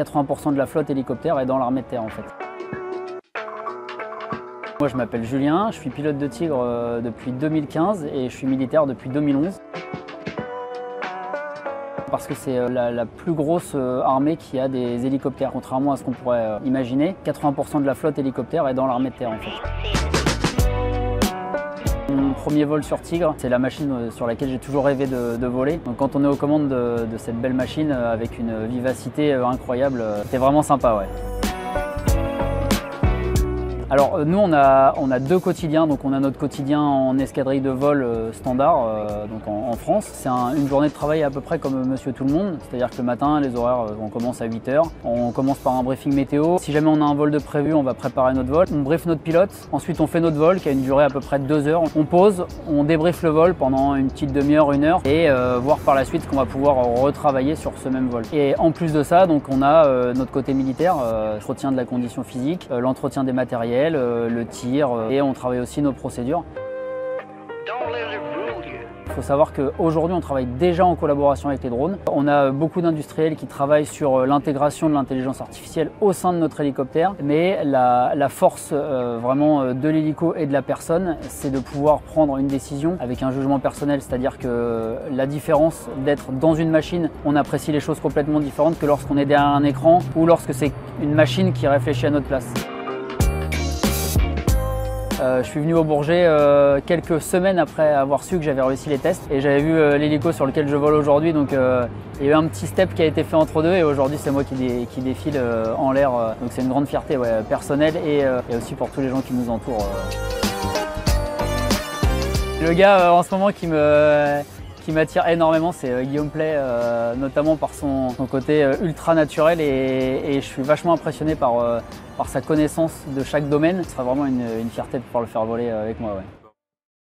80% de la flotte hélicoptère est dans l'armée de terre en fait. Moi je m'appelle Julien, je suis pilote de Tigre depuis 2015 et je suis militaire depuis 2011. Parce que c'est la plus grosse armée qui a des hélicoptères, contrairement à ce qu'on pourrait imaginer. 80% de la flotte hélicoptère est dans l'armée de terre en fait. Mon premier vol sur Tigre, c'est la machine sur laquelle j'ai toujours rêvé de voler. Donc quand on est aux commandes de cette belle machine avec une vivacité incroyable, c'était vraiment sympa, ouais. Alors nous on a deux quotidiens, donc on a notre quotidien en escadrille de vol standard donc en France. C'est une journée de travail à peu près comme monsieur tout le monde, c'est-à-dire que le matin les horaires on commence à 8 h, on commence par un briefing météo. Si jamais on a un vol de prévu, on va préparer notre vol, on briefe notre pilote, ensuite on fait notre vol qui a une durée à peu près de 2 heures. On pose, on débriefe le vol pendant une petite demi-heure, 1 heure et voir par la suite qu'on va pouvoir retravailler sur ce même vol. Et en plus de ça, donc on a notre côté militaire, l'entretien de la condition physique, l'entretien des matériels, le tir et on travaille aussi nos procédures. Il faut savoir qu'aujourd'hui on travaille déjà en collaboration avec les drones. On a beaucoup d'industriels qui travaillent sur l'intégration de l'intelligence artificielle au sein de notre hélicoptère, mais la force vraiment de l'hélico et de la personne, c'est de pouvoir prendre une décision avec un jugement personnel, c'est-à-dire que la différence d'être dans une machine, on apprécie les choses complètement différentes que lorsqu'on est derrière un écran ou lorsque c'est une machine qui réfléchit à notre place. Je suis venu au Bourget quelques semaines après avoir su que j'avais réussi les tests et j'avais vu l'hélico sur lequel je vole aujourd'hui, donc il y a eu un petit step qui a été fait entre deux et aujourd'hui c'est moi qui défile en l'air, donc c'est une grande fierté personnelle et aussi pour tous les gens qui nous entourent. Le gars en ce moment qui m'attire énormément, c'est Guillaume Play, notamment par son côté ultra naturel et je suis vachement impressionné par sa connaissance de chaque domaine. Ce sera vraiment une fierté de pouvoir le faire voler avec moi. Ouais.